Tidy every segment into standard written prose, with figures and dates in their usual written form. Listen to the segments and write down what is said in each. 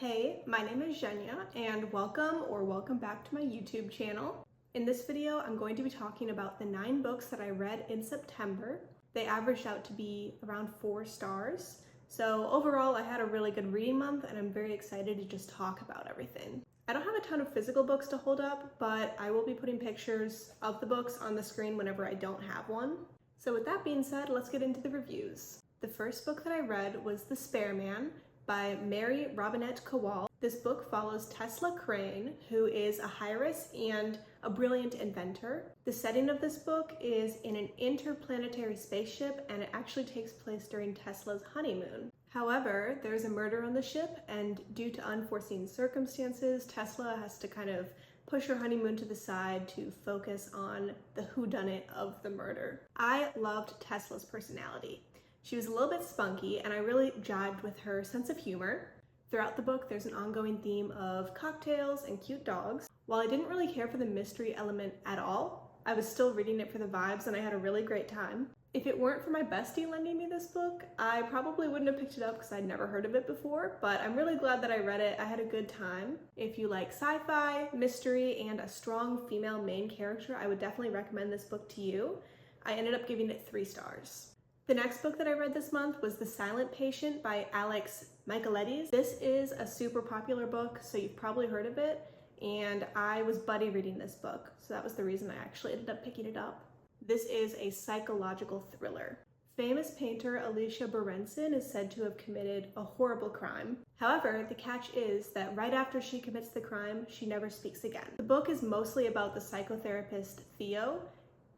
Hey, my name is Zhenya and welcome back to my YouTube channel. In this video, I'm going to be talking about the 9 books that I read in September. They averaged out to be around 4 stars. So overall, I had a really good reading month and I'm very excited to just talk about everything. I don't have a ton of physical books to hold up, but I will be putting pictures of the books on the screen whenever I don't have one. So with that being said, let's get into the reviews. The first book that I read was The Spare Man by Mary Robinette Kowal. This book follows Tesla Crane, who is a heiress and a brilliant inventor. The setting of this book is in an interplanetary spaceship, and it actually takes place during Tesla's honeymoon. However, there's a murder on the ship, and due to unforeseen circumstances, Tesla has to kind of push her honeymoon to the side to focus on the whodunit of the murder. I loved Tesla's personality. She was a little bit spunky, and I really jived with her sense of humor. Throughout the book, there's an ongoing theme of cocktails and cute dogs. While I didn't really care for the mystery element at all, I was still reading it for the vibes and I had a really great time. If it weren't for my bestie lending me this book, I probably wouldn't have picked it up because I'd never heard of it before, but I'm really glad that I read it. I had a good time. If you like sci-fi, mystery, and a strong female main character, I would definitely recommend this book to you. I ended up giving it 3 stars. The next book that I read this month was The Silent Patient by Alex Michaelides. This is a super popular book, so you've probably heard of it, and I was buddy reading this book, so that was the reason I actually ended up picking it up. This is a psychological thriller. Famous painter Alicia Berenson is said to have committed a horrible crime. However, the catch is that right after she commits the crime, she never speaks again. The book is mostly about the psychotherapist Theo,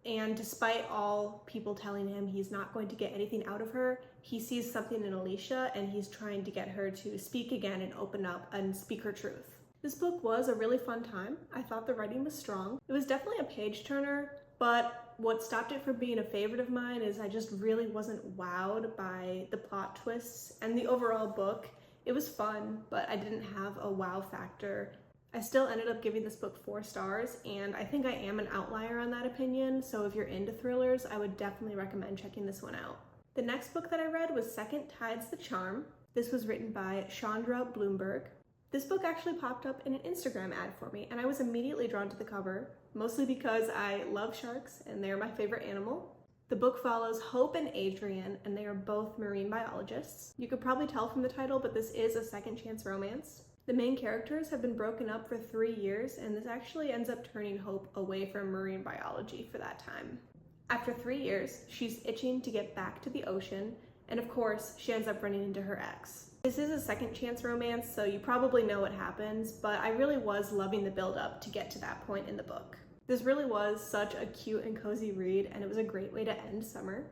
and despite all people telling him he's not going to get anything out of her, he sees something in Alicia and he's trying to get her to speak again and open up and speak her truth. This book was a really fun time. I thought the writing was strong. It was definitely a page turner, but what stopped it from being a favorite of mine is I just really wasn't wowed by the plot twists and the overall book. It was fun, but I didn't have a wow factor. I still ended up giving this book 4 stars, and I think I am an outlier on that opinion, so if you're into thrillers, I would definitely recommend checking this one out. The next book that I read was Second Tide's the Charm. This was written by Chandra Bloomberg. This book actually popped up in an Instagram ad for me, and I was immediately drawn to the cover, mostly because I love sharks, and they're my favorite animal. The book follows Hope and Adrian, and they are both marine biologists. You could probably tell from the title, but this is a second chance romance. The main characters have been broken up for 3 years, and this actually ends up turning Hope away from marine biology for that time. After 3 years, she's itching to get back to the ocean, and of course, she ends up running into her ex. This is a second chance romance, so you probably know what happens, but I really was loving the build-up to get to that point in the book. This really was such a cute and cozy read, and it was a great way to end summer.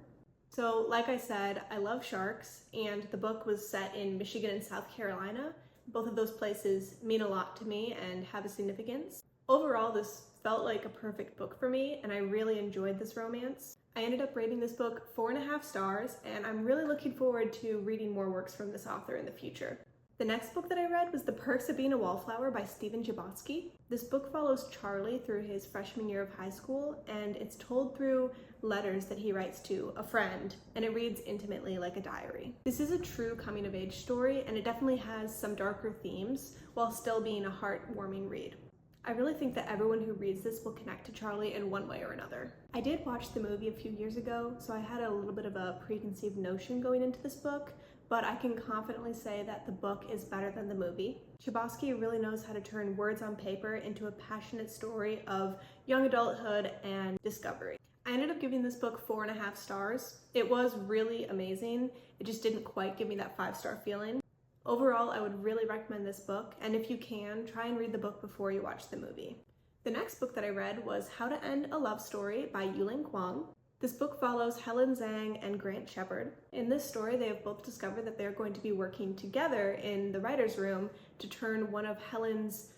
So, like I said, I love sharks, and the book was set in Michigan and South Carolina. Both of those places mean a lot to me and have a significance. Overall, this felt like a perfect book for me, and I really enjoyed this romance. I ended up rating this book 4.5 stars, and I'm really looking forward to reading more works from this author in the future. The next book that I read was The Perks of Being a Wallflower by Stephen Chbosky. This book follows Charlie through his freshman year of high school, and it's told through letters that he writes to a friend, and it reads intimately like a diary. This is a true coming-of-age story, and it definitely has some darker themes, while still being a heartwarming read. I really think that everyone who reads this will connect to Charlie in one way or another. I did watch the movie a few years ago, so I had a little bit of a preconceived notion going into this book, but I can confidently say that the book is better than the movie. Chbosky really knows how to turn words on paper into a passionate story of young adulthood and discovery. I ended up giving this book 4.5 stars. It was really amazing. It just didn't quite give me that 5-star feeling. Overall, I would really recommend this book, and if you can, try and read the book before you watch the movie. The next book that I read was How to End a Love Story by Yuling Kwang. This book follows Helen Zhang and Grant Shepard. In this story, they have both discovered that they're going to be working together in the writer's room to turn one of Helen's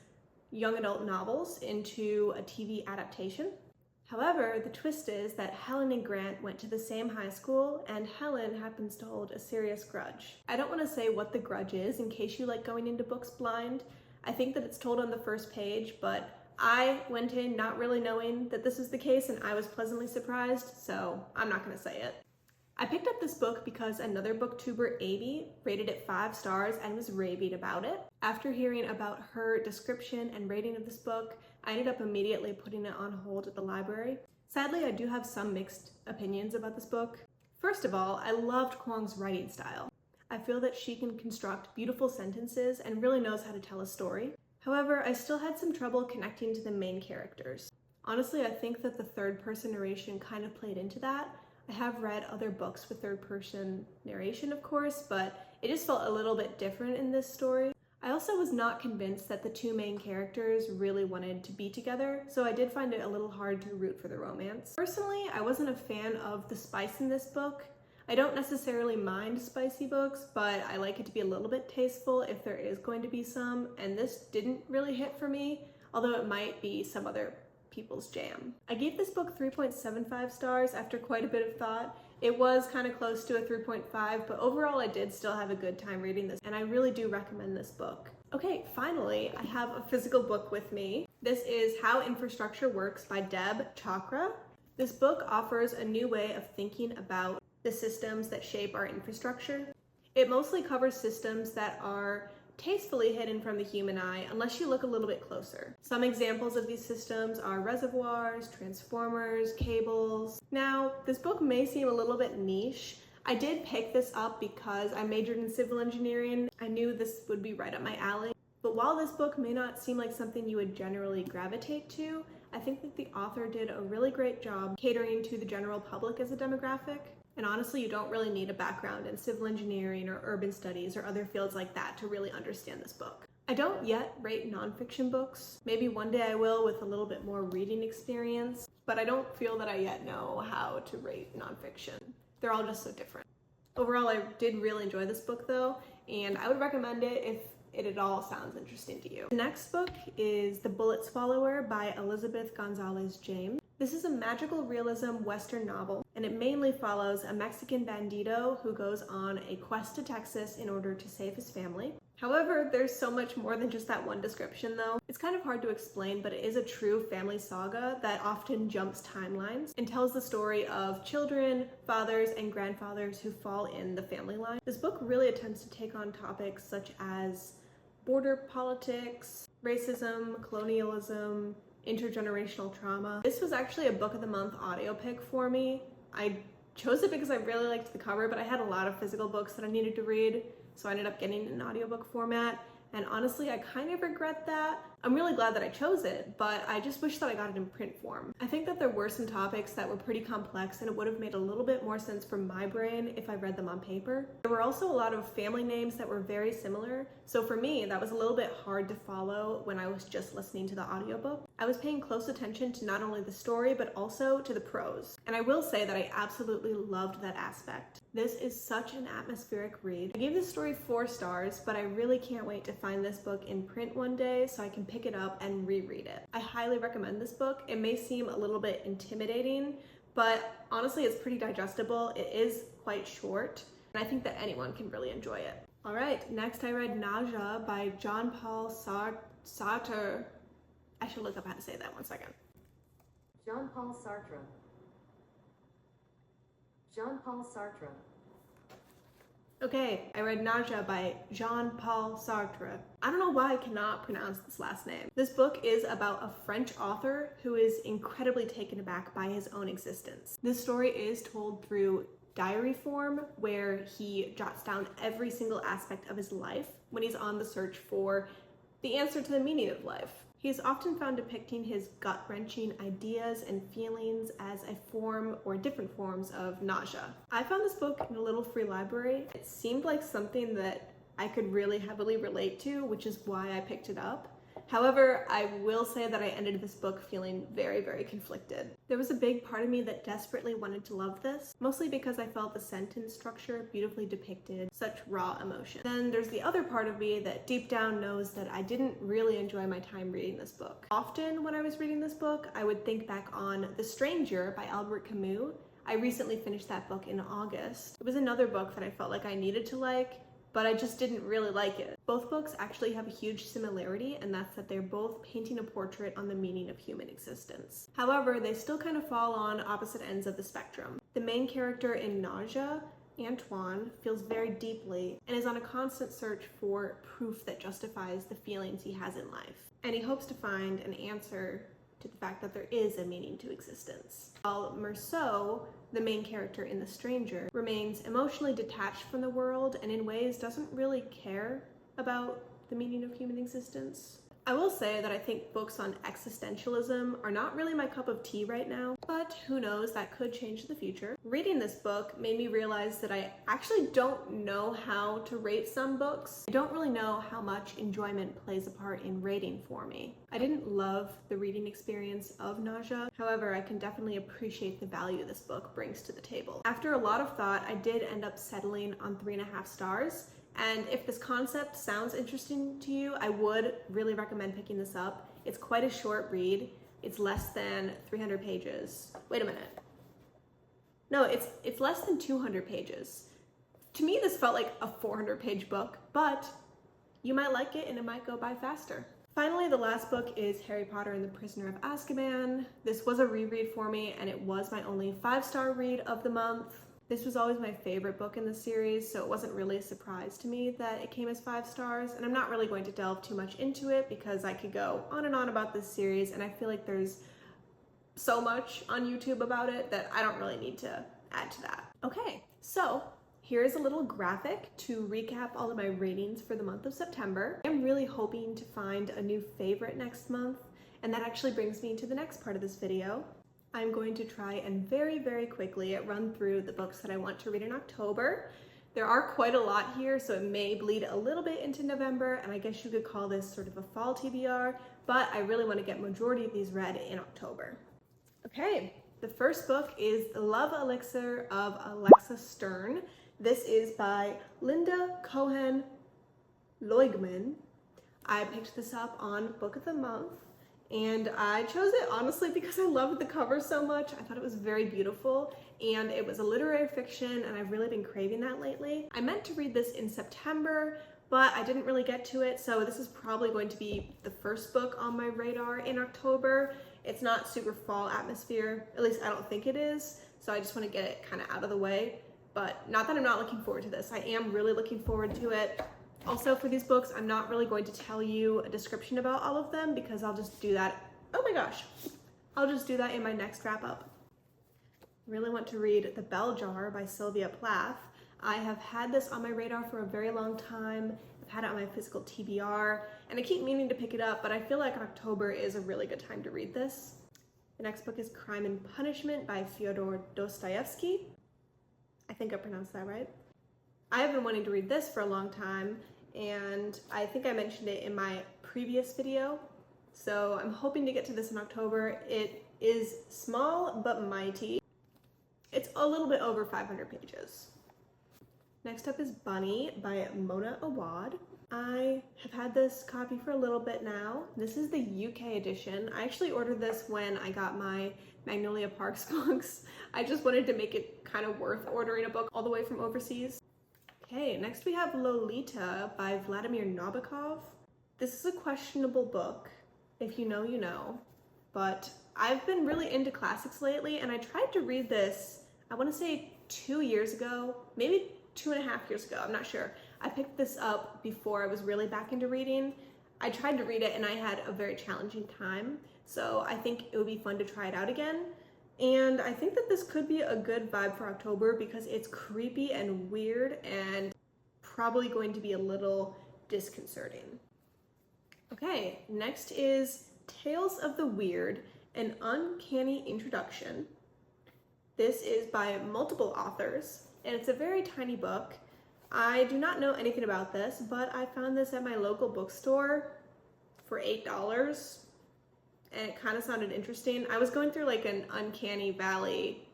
young adult novels into a TV adaptation. However, the twist is that Helen and Grant went to the same high school, and Helen happens to hold a serious grudge. I don't want to say what the grudge is in case you like going into books blind. I think that it's told on the first page, but I went in not really knowing that this was the case, and I was pleasantly surprised, so I'm not going to say it. I picked up this book because another booktuber, Amy, rated it 5 stars and was raving about it. After hearing about her description and rating of this book, I ended up immediately putting it on hold at the library. Sadly, I do have some mixed opinions about this book. First of all, I loved Kwong's writing style. I feel that she can construct beautiful sentences and really knows how to tell a story. However, I still had some trouble connecting to the main characters. Honestly, I think that the third-person narration kind of played into that. I have read other books with third-person narration, of course, but it just felt a little bit different in this story. I also was not convinced that the 2 main characters really wanted to be together, so I did find it a little hard to root for the romance. Personally, I wasn't a fan of the spice in this book. I don't necessarily mind spicy books, but I like it to be a little bit tasteful if there is going to be some, and this didn't really hit for me, although it might be some other people's jam. I gave this book 3.75 stars after quite a bit of thought. It was kind of close to a 3.5, but overall I did still have a good time reading this, and I really do recommend this book. Okay, finally, I have a physical book with me. This is How Infrastructure Works by Deb Chakra. This book offers a new way of thinking about the systems that shape our infrastructure. It mostly covers systems that are tastefully hidden from the human eye unless you look a little bit closer. Some examples of these systems are reservoirs, transformers, cables. Now, this book may seem a little bit niche. I did pick this up because I majored in civil engineering. I knew this would be right up my alley. But while this book may not seem like something you would generally gravitate to, I think that the author did a really great job catering to the general public as a demographic. And honestly, you don't really need a background in civil engineering or urban studies or other fields like that to really understand this book. I don't yet rate nonfiction books. Maybe one day I will with a little bit more reading experience, but I don't feel that I yet know how to rate nonfiction. They're all just so different. Overall, I did really enjoy this book though, and I would recommend it if it at all sounds interesting to you. The next book is The Bullet Swallower by Elizabeth Gonzalez James. This is a magical realism Western novel, and it mainly follows a Mexican bandito who goes on a quest to Texas in order to save his family. However, there's so much more than just that one description though. It's kind of hard to explain, but it is a true family saga that often jumps timelines and tells the story of children, fathers, and grandfathers who fall in the family line. This book really attempts to take on topics such as border politics, racism, colonialism, intergenerational trauma. This was actually a book of the month audio pick for me. I chose it because I really liked the cover, but I had a lot of physical books that I needed to read, so I ended up getting it in audiobook format. And honestly, I kind of regret that. I'm really glad that I chose it, but I just wish that I got it in print form. I think that there were some topics that were pretty complex and it would have made a little bit more sense for my brain if I read them on paper. There were also a lot of family names that were very similar, so for me, that was a little bit hard to follow when I was just listening to the audiobook. I was paying close attention to not only the story, but also to the prose. And I will say that I absolutely loved that aspect. This is such an atmospheric read. I gave this story 4 stars, but I really can't wait to find this book in print one day so I can pick it up and reread it. I highly recommend this book. It may seem a little bit intimidating, but honestly it's pretty digestible. It is quite short, and I think that anyone can really enjoy it. All right, next I read Nausea by Jean-Paul Sartre. I should look up how to say that, one second. Jean-Paul Sartre. Jean-Paul Sartre. Okay, I read Nausea by Jean-Paul Sartre. I don't know why I cannot pronounce this last name. This book is about a French author who is incredibly taken aback by his own existence. This story is told through diary form, where he jots down every single aspect of his life when he's on the search for the answer to the meaning of life. He is often found depicting his gut-wrenching ideas and feelings as a form or different forms of nausea. I found this book in a little free library. It seemed like something that I could really heavily relate to, which is why I picked it up. However, I will say that I ended this book feeling very, very conflicted. There was a big part of me that desperately wanted to love this, mostly because I felt the sentence structure beautifully depicted such raw emotion. Then there's the other part of me that deep down knows that I didn't really enjoy my time reading this book. Often when I was reading this book, I would think back on The Stranger by Albert Camus. I recently finished that book in August. It was another book that I felt like I needed to like, but I just didn't really like it. Both books actually have a huge similarity, and that's that they're both painting a portrait on the meaning of human existence. However, they still kind of fall on opposite ends of the spectrum. The main character in Nausea, Antoine, feels very deeply and is on a constant search for proof that justifies the feelings he has in life. And he hopes to find an answer to the fact that there is a meaning to existence. While Meursault, the main character in The Stranger, remains emotionally detached from the world and in ways doesn't really care about the meaning of human existence. I will say that I think books on existentialism are not really my cup of tea right now, but who knows, that could change in the future. Reading this book made me realize that I actually don't know how to rate some books. I don't really know how much enjoyment plays a part in rating for me. I didn't love the reading experience of Nausea. However, I can definitely appreciate the value this book brings to the table. After a lot of thought, I did end up settling on 3.5 stars. And if this concept sounds interesting to you, I would really recommend picking this up. It's quite a short read. It's less than 300 pages. Wait a minute. No, it's less than 200 pages. To me, this felt like a 400-page book, but you might like it and it might go by faster. Finally, the last book is Harry Potter and the Prisoner of Azkaban. This was a reread for me, and it was my only 5-star read of the month. This was always my favorite book in the series, so it wasn't really a surprise to me that it came as 5 stars, and I'm not really going to delve too much into it because I could go on and on about this series, and I feel like there's so much on YouTube about it that I don't really need to add to that. Okay, so here's a little graphic to recap all of my ratings for the month of September. I'm really hoping to find a new favorite next month, and that actually brings me to the next part of this video. I'm going to try and very, very quickly run through the books that I want to read in October. There are quite a lot here, so it may bleed a little bit into November, and I guess you could call this sort of a fall TBR, but I really want to get majority of these read in October. Okay, the first book is The Love Elixir of Alexa Stern. This is by Linda Cohen Loigman. I picked this up on Book of the Month. And I chose it honestly because I loved the cover so much. I thought it was very beautiful, and it was a literary fiction, and I've really been craving that lately. I meant to read this in September, but I didn't really get to it, so this is probably going to be the first book on my radar in October. It's not super fall atmosphere, at least I don't think it is, so I just want to get it kind of out of the way. But not that I'm not looking forward to this. I am really looking forward to it. Also, for these books, I'm not really going to tell you a description about all of them because I'll just do that. Oh my gosh. I'll just do that in my next wrap up. I really want to read The Bell Jar by Sylvia Plath. I have had this on my radar for a very long time. I've had it on my physical TBR, and I keep meaning to pick it up, but I feel like October is a really good time to read this. The next book is Crime and Punishment by Fyodor Dostoevsky. I think I pronounced that right. I have been wanting to read this for a long time, and I think I mentioned it in my previous video, so I'm hoping to get to this in October. It is small but mighty. It's a little bit over 500 pages. Next up is Bunny by Mona Awad. I have had this copy for a little bit now. This is the UK edition. I actually ordered this when I got my Magnolia Parks books. I just wanted to make it kind of worth ordering a book all the way from overseas. Okay, next we have Lolita by Vladimir Nabokov. This is a questionable book. If you know, you know. But I've been really into classics lately, and I tried to read this, I want to say 2 years ago, maybe 2.5 years ago, I'm not sure. I picked this up before I was really back into reading. I tried to read it and I had a very challenging time, so I think it would be fun to try it out again. And I think that this could be a good vibe for October because it's creepy and weird and probably going to be a little disconcerting. Okay, next is Tales of the Weird, an Uncanny Introduction. This is by multiple authors, and it's a very tiny book. I do not know anything about this, but I found this at my local bookstore for $8. And it kind of sounded interesting. I was going through like an uncanny valley,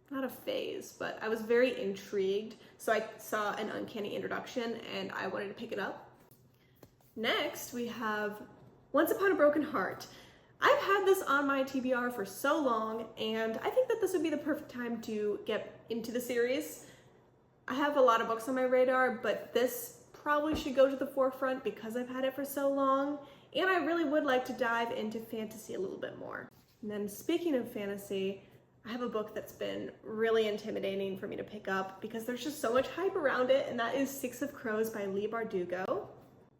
not a phase, but I was very intrigued. So I saw an uncanny introduction and I wanted to pick it up. Next, we have Once Upon a Broken Heart. I've had this on my TBR for so long, and I think that this would be the perfect time to get into the series. I have a lot of books on my radar, but this probably should go to the forefront because I've had it for so long. And I really would like to dive into fantasy a little bit more. And then speaking of fantasy, I have a book that's been really intimidating for me to pick up because there's just so much hype around it, and that is Six of Crows by Leigh Bardugo.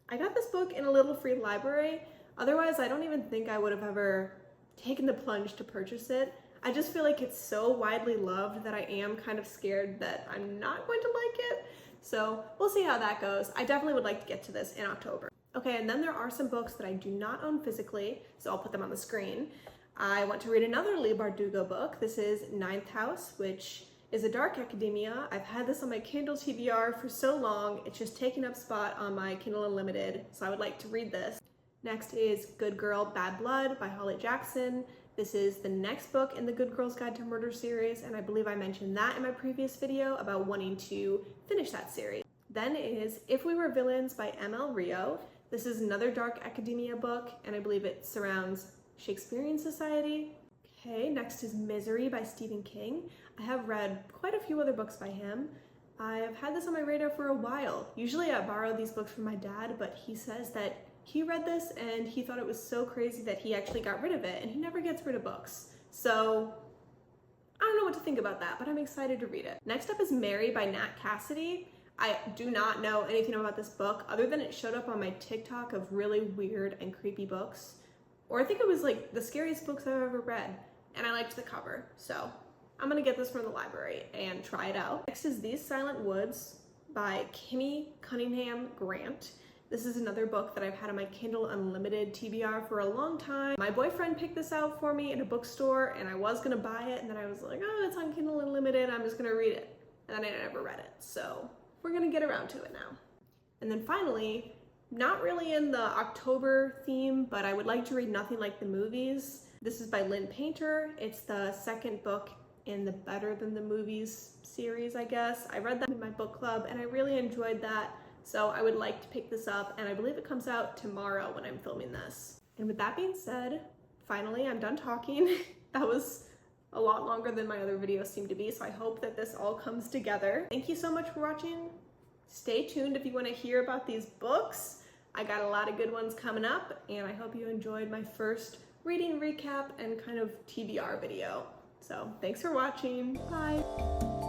I got this book in a little free library. Otherwise, I don't even think I would have ever taken the plunge to purchase it. I just feel like it's so widely loved that I am kind of scared that I'm not going to like it. So we'll see how that goes. I definitely would like to get to this in October. Okay, and then there are some books that I do not own physically, so I'll put them on the screen. I want to read another Leigh Bardugo book. This is Ninth House, which is a dark academia. I've had this on my Kindle TBR for so long, it's just taking up spot on my Kindle Unlimited, so I would like to read this. Next is Good Girl, Bad Blood by Holly Jackson. This is the next book in the Good Girl's Guide to Murder series, and I believe I mentioned that in my previous video about wanting to finish that series. Then is If We Were Villains by M.L. Rio. This is another dark academia book, and I believe it surrounds Shakespearean society. Okay, next is Misery by Stephen King. I have read quite a few other books by him. I've had this on my radar for a while. Usually I borrow these books from my dad, but he says that he read this and he thought it was so crazy that he actually got rid of it, and he never gets rid of books. So I don't know what to think about that, but I'm excited to read it. Next up is Mary by Nat Cassidy. I do not know anything about this book other than it showed up on my TikTok of really weird and creepy books. Or I think it was like the scariest books I've ever read, and I liked the cover. So I'm gonna get this from the library and try it out. Next is These Silent Woods by Kimmy Cunningham Grant. This is another book that I've had on my Kindle Unlimited TBR for a long time. My boyfriend picked this out for me in a bookstore, and I was gonna buy it, and then I was like, oh, it's on Kindle Unlimited, I'm just gonna read it. And then I never read it, so we're gonna get around to it now. And then finally, not really in the October theme, but I would like to read Nothing Like the Movies. This is by Lynn Painter. It's the second book in the Better Than the Movies series, I guess. I read that in my book club, and I really enjoyed that. So I would like to pick this up, and I believe it comes out tomorrow when I'm filming this. And with that being said, finally I'm done talking. That was a lot longer than my other videos seem to be, so I hope that this all comes together. Thank you so much for watching. Stay tuned if you want to hear about these books. I got a lot of good ones coming up, and I hope you enjoyed my first reading recap and kind of TBR video. So thanks for watching. Bye.